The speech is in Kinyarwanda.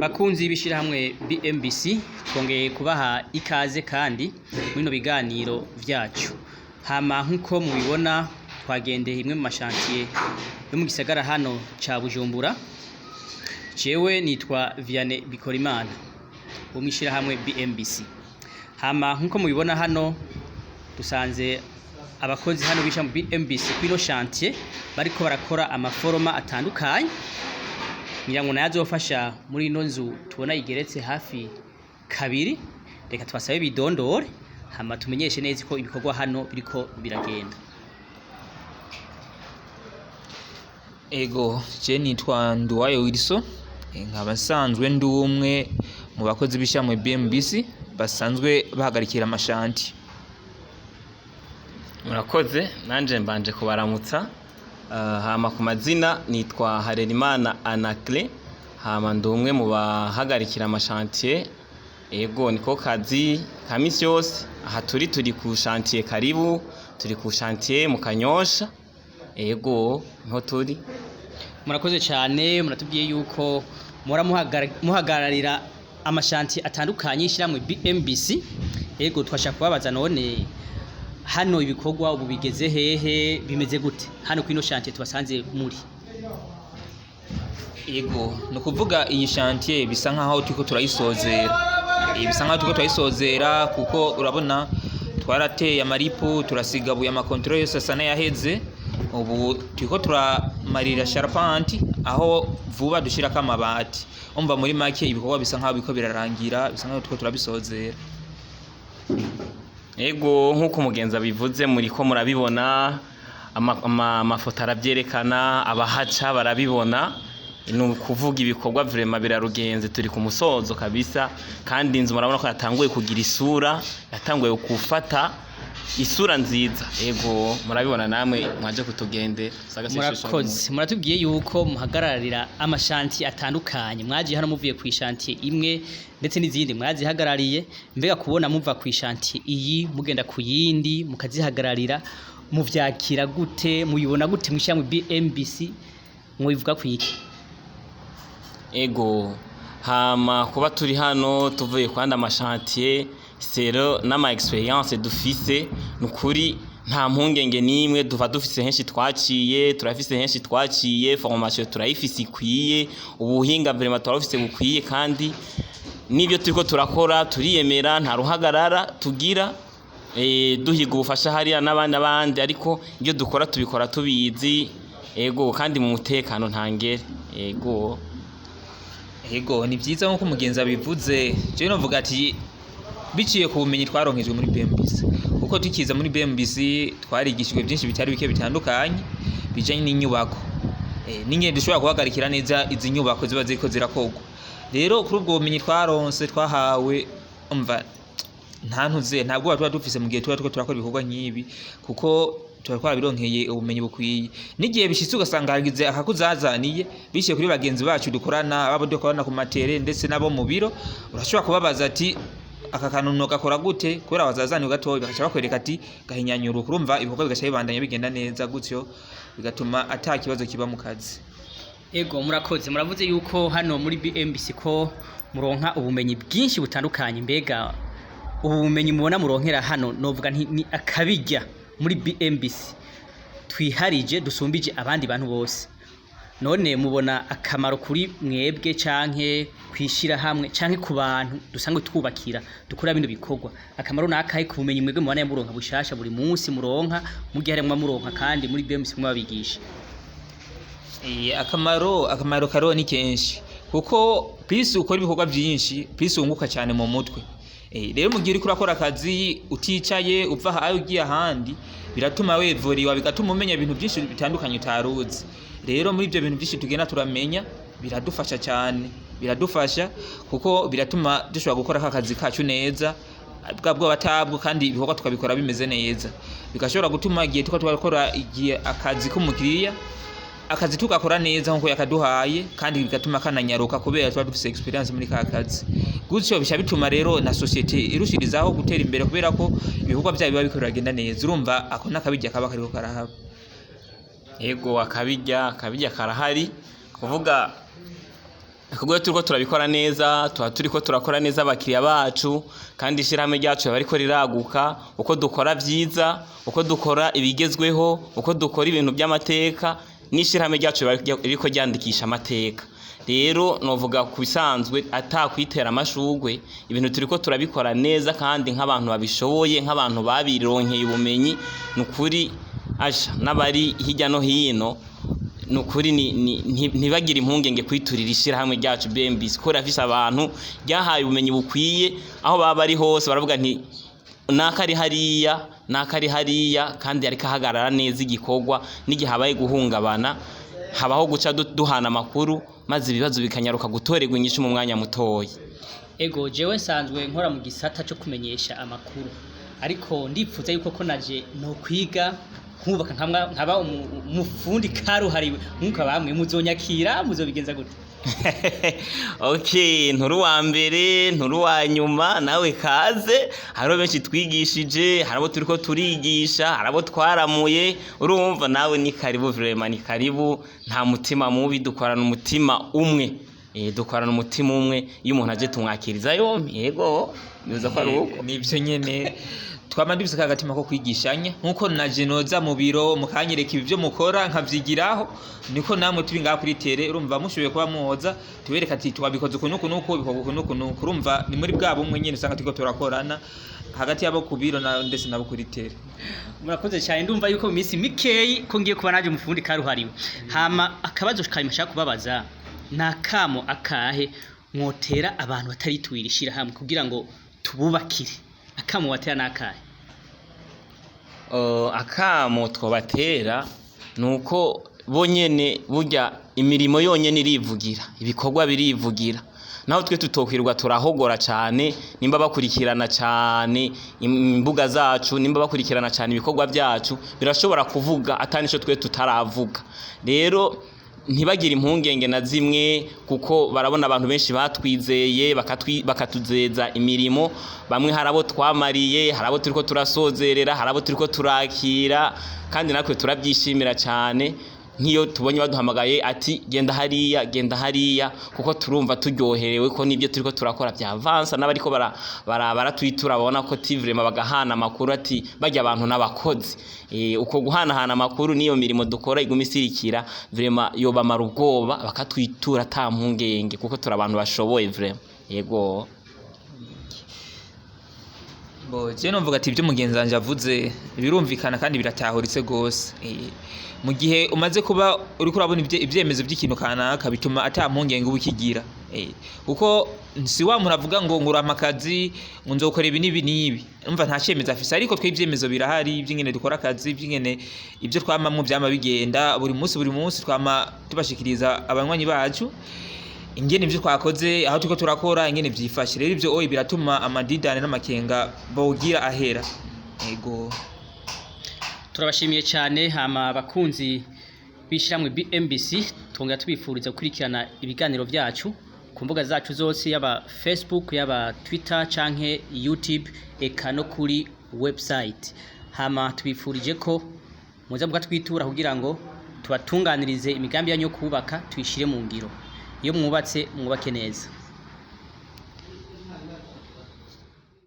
Bakunzi b'ishirahamwe BMBC twongeye kubaha ikaze kandi muri no biganiro vyacu. Hama nkuko mubibona twagendeye imwe mu mashantiye yo mu gisagara hano ca Bujumbura. Jewe nitwa Gukorera wo mu ishirahamwe BMBC. Hama nkuko mubibona hano dusanze abakozi hano bisha mu BMBC kwino shantiye bariko barakora amaforoma atandukanye. Ngira ngo nazofasha muri ino nzu tubona igeretse hafi kabiri. Reka twasabe bidondore hama tumenyeshe neza ko ibikorwa hano biriko biragenda. Ego, je nitwa Wilson, nkaba nsanzwe ndi umwe mu bakozi b'ishyirahamwe BMBC basanzwe bahagarikira amashantiye. Murakoze, nanje mbanje kubaramutsa. Hama ku mazina nitwa Harerimana Anakle, hama ndi umwe mu bahagarikira amashantiye. Ego niko kazi ka misi yose. Aha turi ku shantiye Karibu, turi ku shantiye mu Kanyosha. Ego niho turi. Murakoze cyane, muratubwiye yuko muhagararira amashantiye atandukanye ishiramwe BMBC. Ego twashaka kubabaza none hano ibikorwa ubu bigeze hehe, bimeze gute hano kwino shantiye tubasanze muri? Ego no kuvuga iyi shantiye bisa nkaho turiko turayisozera, kuko urabona twarateye amaripo turasigabuye amakontrole yose asa n'ayaheze. Ubu turiko turamarira sharpanti aho vuba dushirako amabati. Umva muri make ibikorwa bisa nkaho biko birarangira, bisa nkaho turiko turabisozera. Ego nkuko umugenza bivuze muriko murabibona, amafoto aravyerekana, abahaca barabibona. Ino kuvuga ibikorwa vraiment birarugenze, turi ku musozo kabisa, kandi inzu murabona ko yatanguye kugira isura, yatanguye gufata isura nziza. Ego murabibona namwe mwaje kutugende. Murakoze, muratubwiye yuko muhagararira amashantiye atandukanye. Mwaje hano muvuye ku ishantiye imwe ndetse n'izindi mwazihagarariye. Mbega kubona muva ku ishantiye iyi mugenda ku yindi mukazihagararira, muvyakira gute, muyibona gute mwishyamwe BMBC, mwivuga kwiki? Ego hama kuba turi hano tuvuye kwanda amashantiye sero n'ama experience dufise nukuri nta mpungenge nimwe, duva dufise henshi twaciye, turafise henshi twaciye, formation turayifise ikwiye, ubuhinga vraiment turafise bukwiye, kandi nibyo turiko turakora turiyemera, nta ruhagarara tugira. Duhiga ubufasha hariya n'abandi, ariko ibyo dukora tubikora tubizi. Ego kandi mu mutekano ntangere. Ego ni byiza nko umugenza bivuze. Je novuga ati biciye ku bumenyi twaronkejwe muri BMBC, kuko tukiza muri BMBC twarigishijwe byinshi bitari bike bitandukanye bijanye n'inyubako, n'ingene dushobora guhagarikira neza izi nyubako ziba ziko zirakogwa. Rero kuri ubwo bumenyi twaronse twahawe, umva ntabwo tuba dufise mu gihe turakora ibikorwa nk'ibi, kuko twarabironkeye ubumenyi bukwiye. N'igihe bishitse ugasanga hagize akakuzazaniye bishiye kuri bagenzi bacu dukorana, abo dukorana ku matere ndetse nabo mu biro, urashobora kubabaza ati aka kantu gakora gute, kubera bazazani gatoya bakaca bakwereka ati gahinyanyura. Kurumva ibikorwa bigaca bibandanya bigenda neza, gutyo bigatuma ata kibazo kiba mu kazi. Ego murakoze, muravuze yuko hano muri BMBC ko muronka ubumenyi bwinshi butandukanye. Mbega ubu bumenyi mubona muronkera hano novuga ni akabijya muri BMBC twiharije dusumbije abandi bantu bose. None mubona akamaro kuri mwebwe canke kwishira hamwe canke ku bantu dusangwe twubakira dukora bino bikorwa, akamaro nakahe ku bumenyi mwebwe mubona muronka bushasha buri munsi muronka mu gihe haremwa muronka kandi muri BMBC mwabigisha? Akamaro karo ni kenshi, kuko plus ukora ibikorwa byinshi plus unguka cyane mu mutwe. Rero mu gihe uri kurakora akazi uticaye uva aho ugiye ahandi, biratuma wevuriwa, bigatuma umenya ibintu byinshi bitandukanye utaruzi. Rero muri ibyo bintu byinshi tugenda turamenya biradufasha cyane, biradufasha kuko biratuma dushobora gukora akazi kacu neza bwabwo batabwo, kandi ibikorwa tukabikora bimeze neza. Bigashobora gutuma igihe twakora akazi k'umukiriya, akazi tugakora neza nkuko yakaduhaye, kandi bigatuma kananyaruka kubera tuba dufise experience muri ka kazi. Gutyo bisha bituma rero na societe irushirizaho gutera imbere, kubera ko ibikorwa byayo biba bikorera genda neza. Urumva ako nakabijya kaba kariko karahaba. Ego akabijya karahari, kuvuga Akubwo turiko turabikora neza, turiko turakora neza abakiriya bacu, kandi ishirahamwe ryacu bariko riraguka, uko dukora vyiza, uko dukora ibigezweho, uko dukora ibintu by'amateka, n'ishirahamwe ryacu riko ryandikisha amateka. Rero novuga ku bisanzwe atakwitera amashugwe, ibintu turiko turabikora neza kandi nk'abantu babishoboye, nk'abantu babironkeye ubumenyi, nukuri aja n'abari hirya no hino nukuri ntibagira impungenge kwiturira ishirahamwe ryacu BMBC ko rafise abantu ryahaye ubumenyi bukwiye, aho baba bari hose baravuga nti nakari hariya kandi ariko ahagarara neza igikorwa, n'igihe habaye guhungabana habaho guca duhana amakuru, maze ibibazo bikanyaruka gutorerwa inyishu mu mwanya mutoyi. Ego jewe nsanzwe nkora mu gisata cyo kumenyesha amakuru, ariko ndipfuza yuko ko naje no kwiga nkubaka nkaba umufundi karuhariwe nkuko bamwe muzonyakira muzobigenza gute? Okay, nturu wa mbere nturu wa nyuma nawe kaze, haro benshi twigishije, harabo turiko turigisha, harabo twaramuye, urumva nawe ni karibu, vraiment ni karibu, nta mutima mubi, dukorana umutima umwe. Dukorana umutima umwe, iyo umuntu aje tumwakiriza yompi. Yego niza ko ari uko nivyo nyene twama ndibise kagatima ko kwigishanya, nkuko naje noza mu biro mukanyereka ibyo mukora nkavyigiraho, niko namwe turi ngaha kuri tere, urumva mushoboye kuba muhoza tubereka ati twabikoze kunuko nuko bikogwa kunuko, urumva ni muri bwabo umwe nyene usanga turiko turakorana hagati yabo ku biro na ndetse nabo kuri tere. Murakoze cyane, ndumva yuko mu minsi mikeyi ko ngiye kuba naje umufundi karuhariwe. Hama akabazo kashaka kubabaza, nakamo akahe mwotera abantu batari tuwirishira hamwe kugira ngo tububakire? Akamo watera nakahe? Akamo twobatera nuko bonyene burya imirimo yonyene irivugira, ibikorwa birivugira, naho twe tutokwirwa turahogora cyane, nimba bakurikirana cyane imbuga zacu, nimba bakurikirana cyane ibikorwa byacu, birashobora kuvuga atanisho twe tutaravuga. Rero ntibagira impungenge na zimwe, kuko barabona abantu benshi batwizeye bakatuzeza imirimo, bamwe harabo twamariye, harabo turiko turasozerera, harabo turiko turakira, kandi natwe turabyishimira cyane. Nk'iyo tubonye baduhamagaye ati genda hariya, kuko turumva turyoherewe ko nibyo turiko turakora byavansa, n'abariko baratwitura babona ko vraiment bagahana amakuru ati bajya abantu n'abakozi. Uko guhanahana amakuru niyo mirimo dukora iguma isirikira, vraiment yobamara ubwoba bakatwitura ata mpungenge, kuko turi abantu bashoboye vraiment. Yego je nomvuga ati ibyo mugenzi wanje avuze birumvikana kandi biratahuritse gose. Mu gihe umaze kuba uri kurabona ibyemezo by'ikintu kanaka bituma ata mpungenge ubukigira, kuko si wa muntu avuga ngo ngura amakazi ngo nzokora ibi nibi, umva nta cyemezo afise, ariko twe ibyemezo birahari by'ingene dukora akazi, by'ingene ibyo twamamwe byama bigenda buri munsi twama tubashikiriza abanywanyi bacu ingene ibyo twakoze, aho tuko turakora ingene byifashe. Rero ibyo biratuma amadidane n'amakenga bawugira ahera. Ego turabashimiye cyane, hama abakunzi bishiramwe BMBC twongera tubifuriza gukurikirana ibiganiro byacu ku mbuga zacu zose, yaba Facebook, yaba Twitter canke YouTube, eka no kuri website. Hama tubifurije ko muza mugatwitura kugira ngo tubatunganirize imigambi yanyu yo kubaka tuyishire mu ngiro. Iyo mwubatse mwubake neza.